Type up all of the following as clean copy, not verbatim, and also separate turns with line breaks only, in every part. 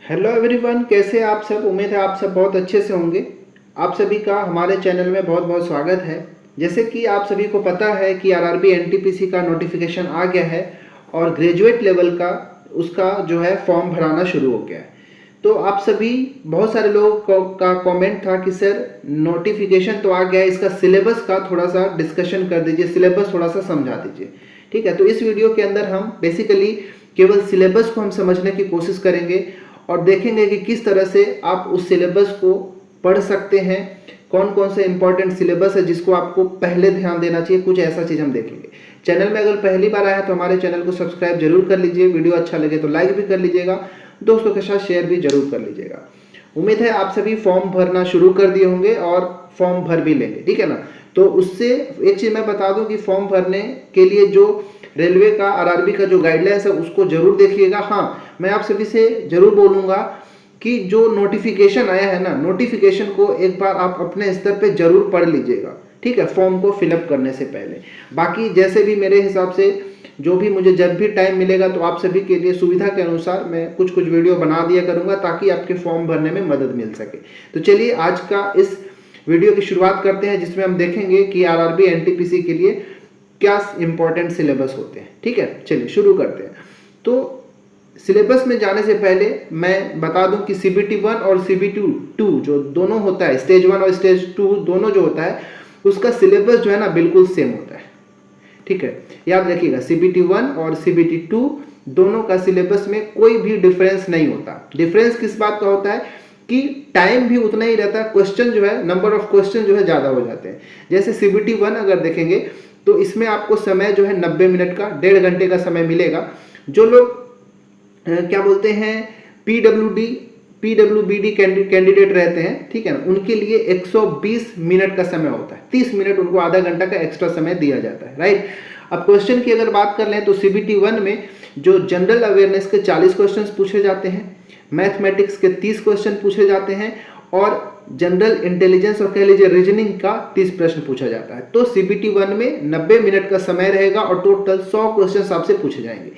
Hello everyone, कैसे आप सब। उम्मीद है आप सब बहुत अच्छे से होंगे। आप सभी का हमारे चैनल में बहुत बहुत स्वागत है। जैसे कि आप सभी को पता है कि आरआरबी एनटीपीसी का नोटिफिकेशन आ गया है और ग्रेजुएट लेवल का उसका जो है फॉर्म भराना शुरू हो गया है। तो आप सभी बहुत सारे लोगों का कमेंट था कि सर नोटिफिकेशन तो आ गया है, इसका सिलेबस का थोड़ा सा डिस्कशन कर दीजिए, सिलेबस थोड़ा सा समझा दीजिए। ठीक है, तो इस वीडियो के अंदर हम बेसिकली केवल सिलेबस को हम समझने की कोशिश करेंगे और देखेंगे कि किस तरह से आप उस सिलेबस को पढ़ सकते हैं, कौन कौन से इंपॉर्टेंट सिलेबस है जिसको आपको पहले ध्यान देना चाहिए। कुछ ऐसा चीज़ हम देखेंगे। चैनल में अगर पहली बार आया है तो हमारे चैनल को सब्सक्राइब जरूर कर लीजिए, वीडियो अच्छा लगे तो लाइक भी कर लीजिएगा, दोस्तों के साथ शेयर भी जरूर कर लीजिएगा। उम्मीद है आप सभी फॉर्म भरना शुरू कर दिए होंगे और फॉर्म भर भी लेंगे, ठीक है ना। तो उससे एक चीज़ मैं बता दूं कि फॉर्म भरने के लिए जो रेलवे का आरआरबी का जो गाइडलाइंस है उसको जरूर देखिएगा। हाँ, मैं आप सभी से जरूर बोलूँगा कि जो नोटिफिकेशन आया है ना, नोटिफिकेशन को एक बार आप अपने स्तर पे जरूर पढ़ लीजिएगा, ठीक है, फॉर्म को फिलअप करने से पहले। बाकी जैसे भी मेरे हिसाब से जो भी मुझे जब भी टाइम मिलेगा तो आप सभी के लिए सुविधा के अनुसार मैं कुछ कुछ वीडियो बना दिया करूँगा ताकि आपके फॉर्म भरने में मदद मिल सके। तो चलिए आज का इस वीडियो की शुरुआत करते हैं जिसमें हम देखेंगे कि आरआरबी एनटीपीसी के लिए क्या इंपॉर्टेंट सिलेबस होते हैं। ठीक है, चलिए शुरू करते हैं। तो सिलेबस में जाने से पहले मैं बता दूं कि सीबीटी 1 और सीबीटी 2 जो दोनों होता है, स्टेज 1 और स्टेज 2 दोनों जो होता है उसका सिलेबस जो है ना बिल्कुल सेम होता है। ठीक है, याद रखिएगा, सीबीटी 1 और सीबीटी 2 दोनों का सिलेबस में कोई भी डिफरेंस नहीं होता। डिफरेंस किस बात का होता है कि टाइम भी उतना ही रहता है, क्वेश्चन जो है, नंबर ऑफ क्वेश्चन जो है ज़्यादा हो जाते हैं। जैसे सीबीटी 1 अगर देखेंगे तो इसमें आपको समय जो है 90 मिनट का, 1.5 घंटे का समय मिलेगा। जो लोग क्या बोलते हैं पीडब्ल्यूबीडी कैंडिडेट रहते हैं, ठीक है ना, उनके लिए 120 मिनट का समय होता है। 30 मिनट उनको आधा घंटा का एक्स्ट्रा समय दिया जाता है, राइट। अब क्वेश्चन की अगर बात कर लें तो सीबीटी 1 में जो जनरल अवेयरनेस के 40 क्वेश्चन पूछे जाते हैं, मैथमेटिक्स के 30 क्वेश्चन पूछे जाते हैं और जनरल इंटेलिजेंस और कह लीजिए रीजनिंग का 30 प्रश्न पूछा जाता है। तो सीबीटी 1 में 90 मिनट का समय रहेगा और टोटल 100 क्वेश्चन आपसे पूछे जाएंगे।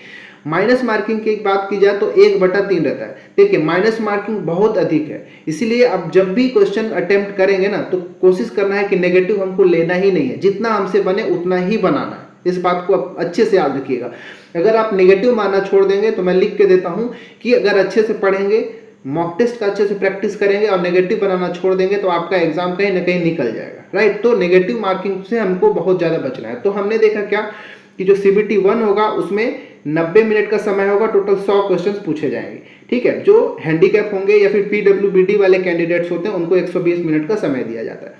माइनस मार्किंग की बात की जाए तो 1/3 रहता है। देखिए, माइनस मार्किंग बहुत अधिक है, इसीलिए आप जब भी क्वेश्चन अटेम्प्ट करेंगे ना तो कोशिश करना है कि नेगेटिव हमको लेना ही नहीं है, जितना हमसे बने उतना ही बनाना है। इस बात को आप अच्छे से याद रखिएगा। अगर आप नेगेटिव मानना छोड़ देंगे तो मैं लिख के देता हूं कि अगर अच्छे से पढ़ेंगे, मॉक टेस्ट का अच्छे से प्रैक्टिस करेंगे और नेगेटिव बनाना छोड़ देंगे तो आपका एग्जाम कहीं ना कहीं निकल जाएगा, राइट। तो नेगेटिव मार्किंग से हमको बहुत ज़्यादा बचना है। तो हमने देखा क्या कि जो सीबीटी 1 होगा उसमें 90 मिनट का समय होगा, टोटल 100 क्वेश्चंस पूछे जाएंगे, ठीक है। जो हैंडीकैप होंगे या फिर पीडब्ल्यूबीडी वाले कैंडिडेट्स होते हैं उनको 120 मिनट का समय दिया जाता है।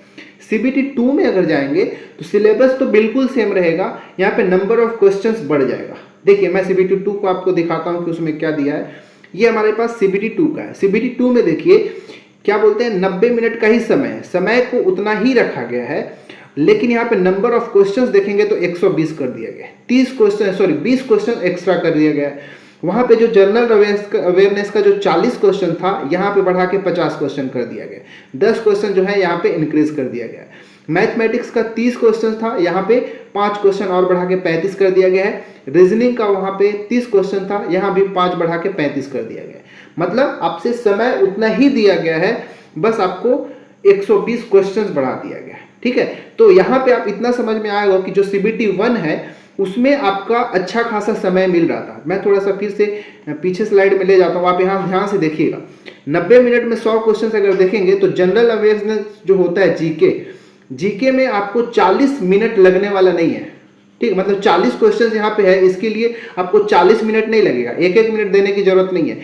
सीबीटी 2 में अगर जाएंगे तो सिलेबस तो बिल्कुल सेम रहेगा, यहाँ पे नंबर ऑफ क्वेश्चंस बढ़ जाएगा। देखिए, मैं सीबीटी 2 को आपको दिखाता हूँ कि उसमें क्या दिया है। ये हमारे पास सीबीटी 2 का है। सीबीटी 2 में देखिए क्या बोलते हैं, 90 मिनट का ही समय है, समय को उतना ही रखा गया है, लेकिन यहाँ पे नंबर ऑफ क्वेश्चंस देखेंगे तो 120 कर दिया गया है। 20 क्वेश्चन एक्स्ट्रा कर दिया गया है। वहां पे जो जनरल अवेयरनेस का जो 40 क्वेश्चन था यहाँ पे बढ़ा के 50 क्वेश्चन कर दिया गया, 10 क्वेश्चन जो है यहाँ पे इंक्रीज कर दिया गया है। मैथमेटिक्स का 30 क्वेश्चन था, यहाँ पे 5 क्वेश्चन और बढ़ा के 35 कर दिया गया है। रीजनिंग का वहां पे 30 क्वेश्चन था, यहाँ भी 5 बढ़ा के 35 कर दिया गया है। मतलब आपसे समय उतना ही दिया गया है, बस आपको 120 क्वेश्चंस बढ़ा दिया गया है, ठीक है। तो यहाँ पे आप इतना समझ में आएगा कि जो सीबीटी 1 है उसमें आपका अच्छा खासा समय मिल रहा था। मैं थोड़ा सा फिर से पीछे स्लाइड में ले जाता हूँ, आप यहाँ ध्यान से देखिएगा। 90 मिनट में 100 क्वेश्चन अगर देखेंगे तो जनरल अवेयरनेस जो होता है जीके में आपको 40 मिनट लगने वाला नहीं है, ठीक। मतलब 40 क्वेश्चन यहाँ पे है, इसके लिए आपको 40 मिनट नहीं लगेगा, 1-1 मिनट देने की जरूरत नहीं है।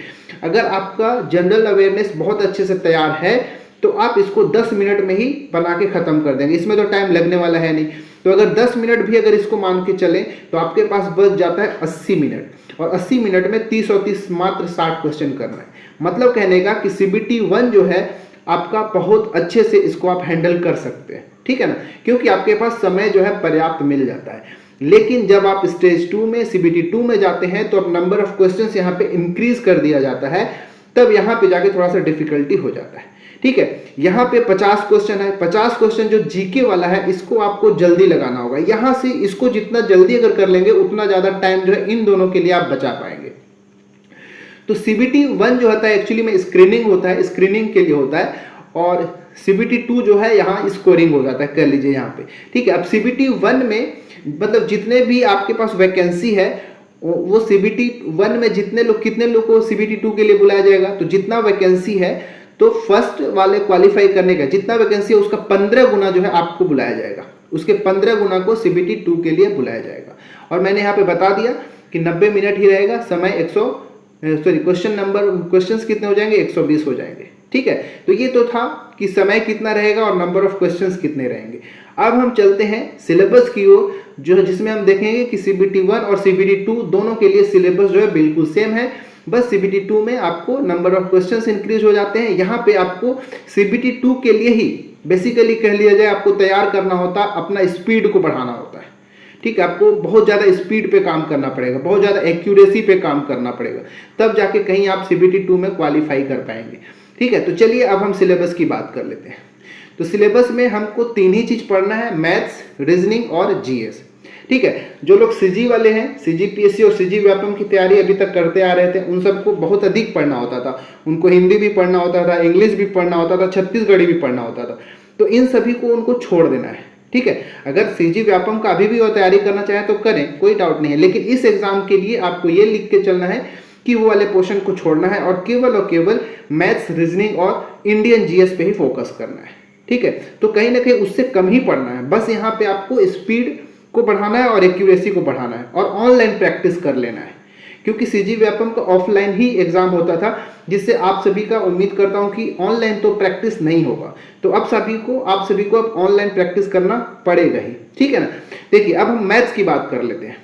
अगर आपका जनरल अवेयरनेस बहुत अच्छे से तैयार है तो आप इसको 10 मिनट में ही बना के खत्म कर देंगे, इसमें तो टाइम लगने वाला है नहीं। तो अगर 10 मिनट भी अगर इसको मान के चलें तो आपके पास बच जाता है 80 मिनट, और 80 मिनट में 30 और 30 मात्र 60 क्वेश्चन करना है। मतलब कहने का कि सीबीटी 1 जो है आपका बहुत अच्छे से इसको आप हैंडल कर सकते हैं, ठीक है ना, क्योंकि आपके पास समय जो है पर्याप्त मिल जाता है। लेकिन जब आप स्टेज 2 में सीबीटी 2 में जाते हैं तो अब नंबर ऑफ क्वेश्चंस यहाँ पे इंक्रीज कर दिया जाता है, तब यहाँ पे जाके थोड़ा सा डिफिकल्टी हो जाता है, ठीक है। यहाँ पे 50 क्वेश्चन है, 50 क्वेश्चन जो जीके वाला है इसको आपको जल्दी लगाना होगा। यहाँ से इसको जितना जल्दी अगर कर लेंगे उतना ज्यादा टाइम जो है इन दोनों के लिए आप बचा पाएंगे। तो CBT 1 जो होता है एक्चुअली में स्क्रीनिंग होता है, स्क्रीनिंग के लिए होता है, और CBT 2 जो है यहाँ स्कोरिंग हो जाता है, कर लीजिए यहाँ पे, ठीक है। अब CBT 1 में मतलब जितने भी आपके पास वैकेंसी है वो CBT 1 में जितने लोग, कितने लोग को CBT 2 के लिए बुलाया जाएगा, तो जितना वैकेंसी है तो फर्स्ट वाले क्वालिफाई करने का जितना वैकेंसी है उसका 15 गुना जो है आपको बुलाया जाएगा, उसके 15 गुना को CBT 2 के लिए बुलाया जाएगा। और मैंने यहाँ पे बता दिया कि 90 मिनट ही रहेगा, समय क्वेश्चंस कितने हो जाएंगे, 120 हो जाएंगे, ठीक है। तो ये तो था कि समय कितना रहेगा और नंबर ऑफ क्वेश्चंस कितने रहेंगे। अब हम चलते हैं सिलेबस की ओर, जो है जिसमें हम देखेंगे कि CBT 1 और CBT 2 दोनों के लिए सिलेबस जो है बिल्कुल सेम है, बस CBT 2 में आपको नंबर ऑफ क्वेश्चंस इंक्रीज हो जाते हैं। यहाँ पे आपको CBT 2 के लिए ही बेसिकली कह लिया जाए आपको तैयार करना होता है, अपना स्पीड को बढ़ाना होता है, ठीक है। आपको बहुत ज़्यादा स्पीड पे काम करना पड़ेगा, बहुत ज़्यादा एक्यूरेसी पे काम करना पड़ेगा, तब जाके कहीं आप CBT 2 में क्वालिफाई कर पाएंगे, ठीक है। तो चलिए अब हम सिलेबस की बात कर लेते हैं। तो सिलेबस में हमको 3 ही चीज़ पढ़ना है, मैथ्स, रीजनिंग और GS, ठीक है। जो लोग CG वाले हैं, CGPSC और CG व्यापम की तैयारी अभी तक करते आ रहे थे, उन सबको बहुत अधिक पढ़ना होता था, उनको हिंदी भी पढ़ना होता था, इंग्लिश भी पढ़ना होता था, छत्तीसगढ़ी भी पढ़ना होता था, तो इन सभी को उनको छोड़ देना है, ठीक है। अगर CG व्यापम का अभी भी और तैयारी करना चाहें तो करें, कोई डाउट नहीं है, लेकिन इस एग्जाम के लिए आपको ये लिख के चलना है कि वो वाले पोर्शन को छोड़ना है और केवल मैथ्स, रीजनिंग और इंडियन GS पे ही फोकस करना है, ठीक है। तो कहीं ना कहीं उससे कम ही पढ़ना है, बस यहाँ पे आपको स्पीड को बढ़ाना है और एक्यूरेसी को बढ़ाना है और ऑनलाइन प्रैक्टिस कर लेना है, क्योंकि CG व्यापम का ऑफलाइन ही एग्जाम होता था, जिससे आप सभी का उम्मीद करता हूं कि ऑनलाइन तो प्रैक्टिस नहीं होगा, तो अब आप सभी को अब ऑनलाइन प्रैक्टिस करना पड़ेगा ही, ठीक है ना। देखिए अब हम मैथ्स की बात कर लेते हैं।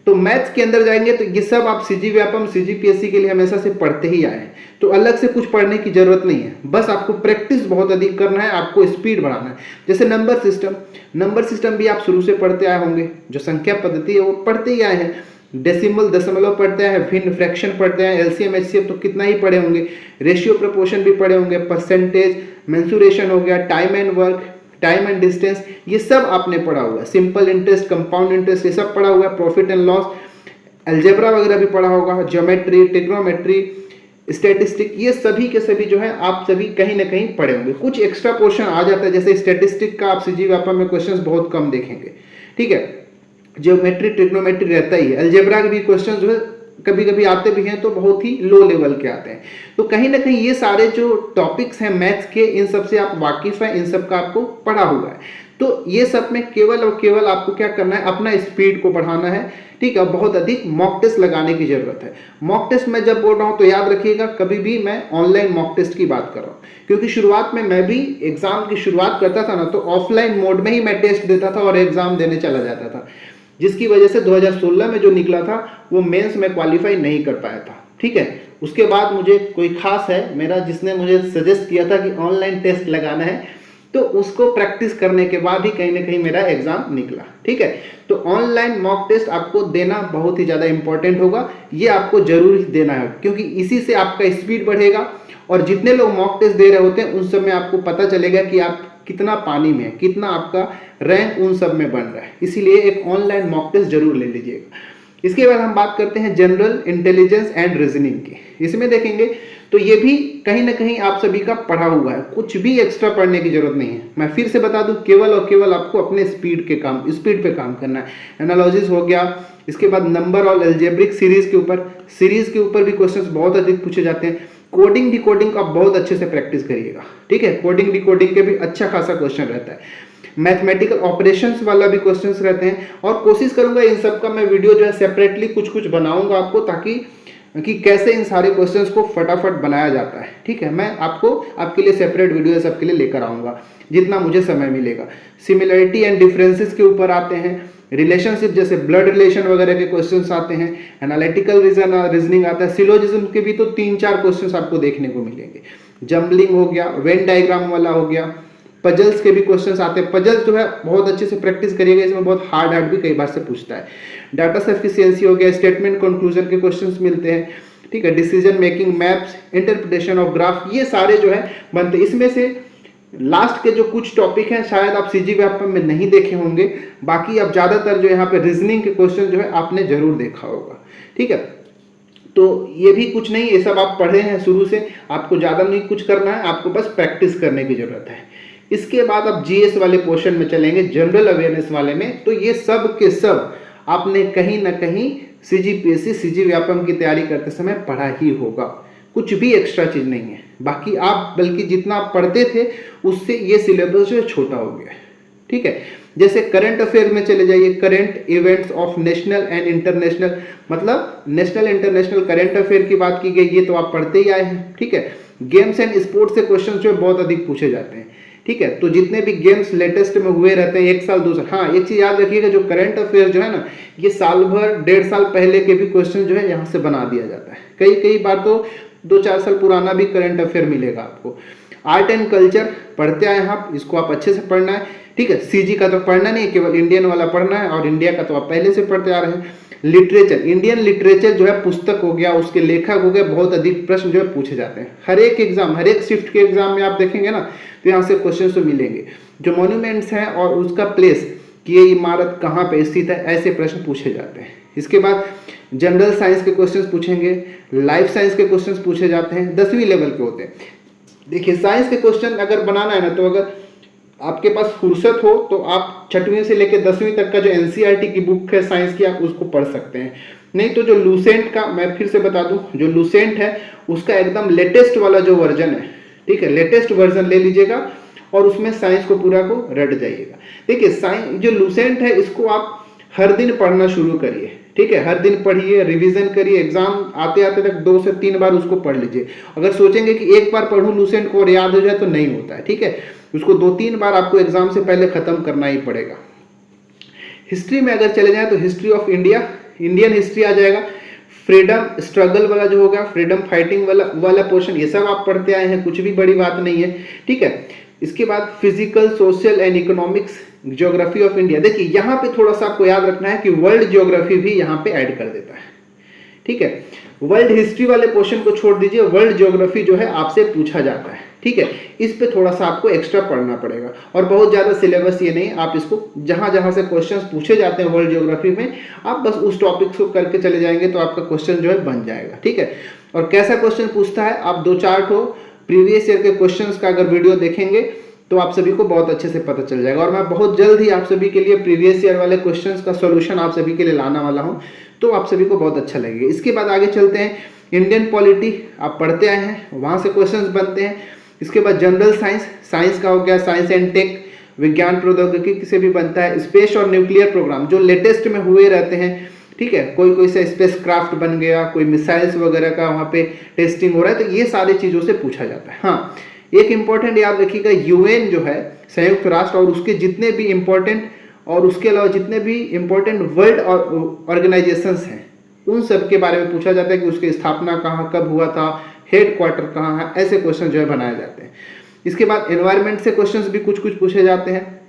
तो मैथ्स के अंदर जाएंगे तो ये सब आप CG व्यापम, CGPSC के लिए हमेशा से पढ़ते ही आए हैं, तो अलग से कुछ पढ़ने की जरूरत नहीं है, बस आपको प्रैक्टिस बहुत अधिक करना है, आपको स्पीड बढ़ाना है। जैसे नंबर सिस्टम भी आप शुरू से पढ़ते आए होंगे, जो संख्या पद्धति है वो पढ़ते ही आए हैं, डेसिमल दशमलव पढ़ते हैं, भिन्न फ्रैक्शन पढ़ते हैं, LCM HCF तो कितना ही पढ़े होंगे, रेशियो प्रोपोर्शन भी पढ़े होंगे, परसेंटेज, मेंसुरेशन हो गया, time and work, time and distance, ये सब आपने पढ़ा हुआ है, सिंपल इंटरेस्ट, कंपाउंड इंटरेस्ट, ये सब पढ़ा हुआ है, प्रॉफिट एंड लॉस, अलजेब्रा वगैरह भी पढ़ा होगा, ज्योमेट्री, ट्रिग्नोमेट्री, स्टैटिस्टिक, ये सभी के सभी जो है आप सभी कहीं ना कहीं पढ़े होंगे। कुछ एक्स्ट्रा पोर्शन आ जाता है, जैसे स्टैटिस्टिक का आप CG व्यापम में क्वेश्चंस बहुत कम देखेंगे, ठीक है। ज्योमेट्री, ट्रिग्नोमेट्री रहता ही है, अलजेब्रा के भी क्वेश्चन जो है कभी कभी आते भी हैं तो बहुत ही लो लेवल के आते हैं। तो कहीं ना कहीं ये सारे जो टॉपिक्स हैं मैथ्स के, इन सब से आप वाकिफ हैं, इन सब का आपको पढ़ा हुआ है, तो ये सब में केवल और केवल आपको क्या करना है, अपना स्पीड को बढ़ाना है, ठीक है। बहुत अधिक मॉक टेस्ट लगाने की जरूरत है। मॉक टेस्ट मैं जब बोल रहा हूं तो याद रखिएगा, कभी भी मैं ऑनलाइन मॉक टेस्ट की बात कर रहा हूं, क्योंकि शुरुआत में मैं भी एग्जाम की शुरुआत करता था ना, तो ऑफलाइन मोड में ही मैं टेस्ट देता था और एग्जाम देने चला जाता था, जिसकी वजह से 2016 में जो निकला था वो मेंस में क्वालिफाई नहीं कर पाया था, ठीक है। उसके बाद मुझे कोई खास है मेरा जिसने मुझे सजेस्ट किया था कि ऑनलाइन टेस्ट लगाना है, तो उसको प्रैक्टिस करने के बाद ही कहीं ना कहीं मेरा एग्जाम निकला, ठीक है। तो ऑनलाइन मॉक टेस्ट आपको देना बहुत ही ज़्यादा इंपॉर्टेंट होगा, ये आपको जरूर ही देना है, क्योंकि इसी से आपका स्पीड बढ़ेगा और जितने लोग मॉक टेस्ट दे रहे होते हैं उन सब में आपको पता चलेगा कि आप कितना पानी में है, कितना आपका रैंक उन सब में बन रहा है, इसीलिए एक ऑनलाइन मॉक टेस्ट जरूर ले लीजिएगा। इसके बाद हम बात करते हैं जनरल इंटेलिजेंस एंड रीजनिंग की। इसमें देखेंगे तो ये भी कहीं ना कहीं आप सभी का पढ़ा हुआ है, कुछ भी एक्स्ट्रा पढ़ने की जरूरत नहीं है। मैं फिर से बता दूं, केवल और केवल आपको अपने स्पीड पे काम करना है। एनालिसिस हो गया, इसके बाद नंबर और अलजेब्रिक सीरीज के ऊपर भी क्वेश्चंस बहुत अधिक पूछे जाते हैं। कोडिंग डिकोडिंग का बहुत अच्छे से प्रैक्टिस करिएगा, ठीक है। कोडिंग डिकोडिंग के भी अच्छा खासा क्वेश्चन रहता है। मैथमेटिकल ऑपरेशंस वाला भी क्वेश्चंस रहते हैं, और कोशिश करूंगा इन सब का मैं वीडियो जो है सेपरेटली कुछ बनाऊंगा आपको, ताकि कि कैसे इन सारे क्वेश्चंस को फटाफट बनाया जाता है, ठीक है। मैं आपके लिए सेपरेट वीडियो सबके लिए लेकर आऊंगा जितना मुझे समय मिलेगा। सिमिलरिटी एंड डिफरेंसेस के ऊपर आते हैं, रिलेशनशिप जैसे ब्लड रिलेशन वगैरह के क्वेश्चंस आते हैं, एनालिटिकल रीजनिंग आता है, सिलोजिज्म के भी तो 3-4 क्वेश्चंस आपको देखने को मिलेंगे। जम्बलिंग हो गया, वेन डायग्राम वाला हो गया, पजल्स के भी क्वेश्चंस आते हैं। पजल्स जो है बहुत अच्छे से प्रैक्टिस करिएगा, इसमें बहुत हार्ड भी कई बार से पूछता है। डाटा सफिशिएंसी हो गया, स्टेटमेंट कंक्लूजन के क्वेश्चंस मिलते हैं, ठीक है। Decision making, maps, interpretation of graph, ये सारे जो है बनते। इसमें से लास्ट के जो कुछ टॉपिक हैं शायद आप CG व्यापम में नहीं देखे होंगे, बाकी अब ज्यादातर जो यहाँ पे रीजनिंग के क्वेश्चन जो है आपने जरूर देखा होगा, ठीक है। तो ये भी कुछ नहीं, ये सब आप पढ़े हैं शुरू से, आपको ज़्यादा नहीं कुछ करना है, आपको बस प्रैक्टिस करने की ज़रूरत है। इसके बाद आप जीएस वाले पोर्शन में चलेंगे, जनरल अवेयरनेस वाले में, तो ये सब के सब आपने कहीं ना कहीं सीजीपीएससी सीजी व्यापम की तैयारी करते समय पढ़ा ही होगा, कुछ भी एक्स्ट्रा चीज़ नहीं है। बाकी आप बल्कि जितना आप पढ़ते थे उससे ये सिलेबस जो है छोटा हो गया है, ठीक है। जैसे करंट अफेयर में चले जाइए, current events of national and international, मतलब नेशनल इंटरनेशनल करंट अफेयर की बात की गई, ये तो आप पढ़ते ही आए हैं, ठीक है। गेम्स एंड स्पोर्ट्स से क्वेश्चन जो है बहुत अधिक पूछे जाते हैं, ठीक है। तो जितने भी गेम्स लेटेस्ट में हुए रहते हैं, 1 साल 2 साल, हाँ एक चीज याद रखिएगा, जो करंट अफेयर जो है ना, ये साल भर 1.5 साल पहले के भी क्वेश्चन जो है यहाँ से बना दिया जाता है। कई बार तो 2-4 साल पुराना भी करंट अफेयर मिलेगा आपको। आर्ट एंड कल्चर पढ़ते आए आप, इसको आप अच्छे से पढ़ना है, ठीक है। सीजी का तो पढ़ना नहीं, केवल इंडियन वाला पढ़ना है, और इंडिया का तो आप पहले से पढ़ते आ रहे हैं। लिटरेचर, इंडियन लिटरेचर जो है पुस्तक हो गया, उसके लेखक हो गया, बहुत अधिक प्रश्न जो है पूछे जाते हैं। हर एक एग्जाम, हर एक शिफ्ट के एग्जाम में आप देखेंगे ना, तो यहाँ से क्वेश्चन तो मिलेंगे। जो मॉन्यूमेंट्स हैं और उसका प्लेस, कि ये इमारत कहाँ पे स्थित है, ऐसे प्रश्न पूछे जाते हैं। इसके बाद जनरल साइंस के क्वेश्चंस पूछेंगे, लाइफ साइंस के क्वेश्चंस पूछे जाते हैं, 10वीं लेवल के होते हैं। देखिए साइंस के क्वेश्चन अगर बनाना है ना, तो अगर आपके पास फुर्सत हो तो आप 6वीं से लेकर 10वीं तक का जो एनसीईआरटी की बुक है साइंस की, आप उसको पढ़ सकते हैं। नहीं तो जो लूसेंट का, मैं फिर से बता दूं, जो लूसेंट है उसका एकदम लेटेस्ट वाला जो वर्जन है, ठीक है, लेटेस्ट वर्जन ले लीजिएगा और उसमें साइंस को पूरा को रट जाइएगा। देखिए साइंस जो लूसेंट है, इसको आप हर दिन पढ़ना शुरू करिए, ठीक है। हर दिन पढ़िए, रिवीजन करिए, एग्जाम आते आते तक 2 से 3 बार उसको पढ़ लीजिए। अगर सोचेंगे कि एक बार पढ़ूं लूसेंट को और याद हो जाए, तो नहीं होता है, ठीक है। उसको 2-3 बार आपको एग्जाम से पहले खत्म करना ही पड़ेगा। हिस्ट्री में अगर चले जाए तो history of India, Indian history आ जाएगा। फ्रीडम स्ट्रगल वाला जो होगा, फ्रीडम फाइटिंग वाला पोर्शन, ये सब आप पढ़ते आए हैं, कुछ भी बड़ी बात नहीं है, ठीक है। इसके बाद physical, social and economics, geography of India. देखिए यहाँ पे थोड़ा सा आपको याद रखना है कि वर्ल्ड ज्योग्राफी भी यहाँ पे ऐड कर देता है, ठीक है। वर्ल्ड हिस्ट्री वाले क्वेश्चन को छोड़ दीजिए, वर्ल्ड ज्योग्राफी जो है आपसे पूछा जाता है, ठीक है। इस पे थोड़ा सा आपको एक्स्ट्रा पढ़ना पड़ेगा, और बहुत ज़्यादा सिलेबस ये नहीं, आप इसको जहाँ जहाँ से क्वेश्चंस पूछे जाते हैं वर्ल्ड ज्योग्राफी में, आप बस उस टॉपिक को करके चले जाएंगे तो आपका क्वेश्चन जो है बन जाएगा, ठीक है। और कैसा क्वेश्चन पूछता है, आप 2-4 ठो प्रीवियस ईयर के क्वेश्चंस का अगर वीडियो देखेंगे तो आप सभी को बहुत अच्छे से पता चल जाएगा। और मैं बहुत जल्द ही आप सभी के लिए प्रीवियस ईयर वाले क्वेश्चंस का सॉल्यूशन आप सभी के लिए लाना वाला हूं, तो आप सभी को बहुत अच्छा लगेगा। इसके बाद आगे चलते हैं, इंडियन पॉलिटी आप पढ़ते आए हैं, वहाँ से क्वेश्चंस बनते हैं। इसके बाद जनरल साइंस, साइंस का हो गया, साइंस एंड टेक, विज्ञान प्रौद्योगिकी से भी बनता है। स्पेस और न्यूक्लियर प्रोग्राम जो लेटेस्ट में हुए रहते हैं, ठीक है, कोई सा स्पेस क्राफ्ट बन गया, कोई मिसाइल्स वगैरह का वहाँ पे टेस्टिंग हो रहा है, तो ये सारी चीज़ों से पूछा जाता है। हाँ, एक इंपॉर्टेंट याद रखिएगा, यूएन जो है संयुक्त राष्ट्र, और उसके जितने भी इंपॉर्टेंट, और उसके अलावा जितने भी इंपॉर्टेंट वर्ल्ड ऑर्गेनाइजेशंस हैं, उन सब के बारे में पूछा जाता है कि उसकी स्थापना कहाँ कब हुआ था, हेड क्वार्टर कहाँ है, ऐसे क्वेश्चन जो है बनाए जाते हैं। इसके बाद एनवायरनमेंट से क्वेश्चंस भी कुछ पूछे जाते हैं।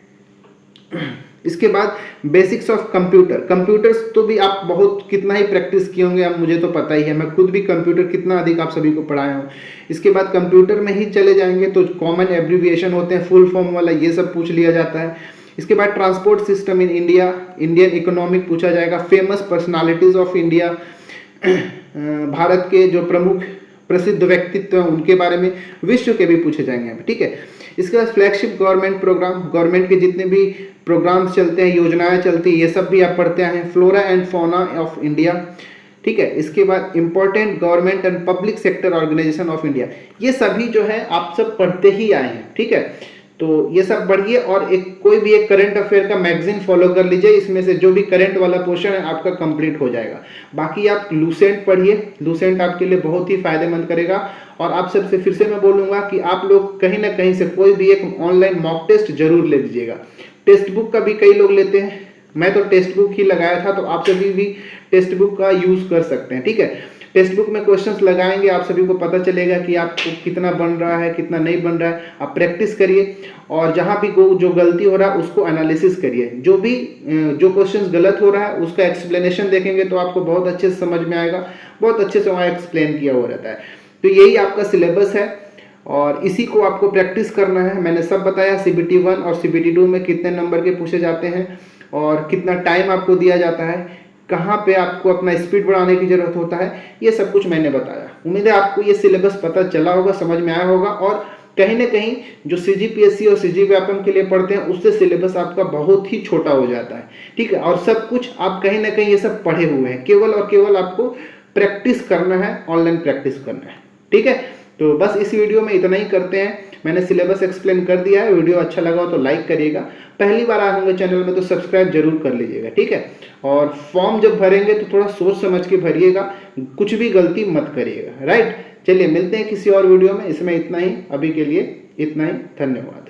इसके बाद बेसिक्स ऑफ कंप्यूटर, कंप्यूटर्स तो भी आप बहुत कितना ही प्रैक्टिस किए होंगे, अब मुझे तो पता ही है, मैं खुद भी कंप्यूटर कितना अधिक आप सभी को पढ़ाया हूँ। इसके बाद कंप्यूटर में ही चले जाएंगे तो कॉमन एब्रीविएशन होते हैं, फुल फॉर्म वाला, ये सब पूछ लिया जाता है। इसके बाद transport system in India, Indian economic पूछा जाएगा। Famous personalities of India, Bharat के जो प्रमुख प्रसिद्ध व्यक्तित्व हैं उनके बारे में, विश्व के भी पूछे जाएंगे, ठीक है। इसके बाद फ्लैगशिप गवर्नमेंट प्रोग्राम, गवर्नमेंट के जितने भी प्रोग्राम्स चलते हैं, योजनाएं चलती हैं, ये सब भी आप पढ़ते हैं। Flora and fauna of India, ठीक है। इसके बाद important government and public sector organisation of India, ये सभी जो है आप सब पढ़ते ही आए हैं, ठीक है। तो ये सब पढ़िए, और कोई भी एक करंट अफेयर का मैगजीन फॉलो कर लीजिए, इसमें से जो भी करंट वाला पोर्शन है आपका कंप्लीट हो जाएगा। बाकी आप लूसेंट पढ़िए, लूसेंट आपके लिए बहुत ही फायदेमंद करेगा। और आप सबसे फिर से मैं बोलूँगा कि आप लोग कहीं ना कहीं से कोई भी एक ऑनलाइन मॉक टेस्ट जरूर ले लीजिएगा। टेक्स्ट बुक का भी कई लोग लेते हैं, मैं तो टेक्स्ट बुक ही लगाया था, तो आप सभी भी टेक्स्ट बुक का यूज़ कर सकते हैं, ठीक है। टेक्स्ट बुक में क्वेश्चंस लगाएंगे, आप सभी को पता चलेगा कि आपको कितना बन रहा है, कितना नहीं बन रहा है। आप प्रैक्टिस करिए, और जहाँ भी जो गलती हो रहा है उसको एनालिसिस करिए। जो क्वेश्चंस गलत हो रहा है उसका एक्सप्लेनेशन देखेंगे तो आपको बहुत अच्छे से समझ में आएगा, बहुत अच्छे से वहाँ एक्सप्लेन किया हुआ रहता है। तो यही आपका सिलेबस है, और इसी को आपको प्रैक्टिस करना है। मैंने सब बताया, CBT 1 और CBT 2 में कितने नंबर के पूछे जाते हैं और कितना टाइम आपको दिया जाता है। कहाँ पे आपको अपना स्पीड बढ़ाने की जरूरत होता है, ये सब कुछ मैंने बताया। उम्मीद है आपको ये सिलेबस पता चला होगा, समझ में आया होगा, और कहीं ना कहीं जो CGPSC और CG व्यापम के लिए पढ़ते हैं उससे सिलेबस आपका बहुत ही छोटा हो जाता है, ठीक है। और सब कुछ आप कहीं ना कहीं ये सब पढ़े हुए हैं, केवल और केवल आपको प्रैक्टिस करना है, ऑनलाइन प्रैक्टिस करना है, ठीक है। तो बस इस वीडियो में इतना ही करते हैं। मैंने सिलेबस एक्सप्लेन कर दिया है। वीडियो अच्छा लगा हो तो लाइक करिएगा, पहली बार आए होंगे चैनल में तो सब्सक्राइब जरूर कर लीजिएगा, ठीक है। और फॉर्म जब भरेंगे तो थोड़ा सोच समझ के भरिएगा, कुछ भी गलती मत करिएगा, राइट। चलिए मिलते हैं किसी और वीडियो में, इसमें इतना ही, अभी के लिए इतना ही, धन्यवाद।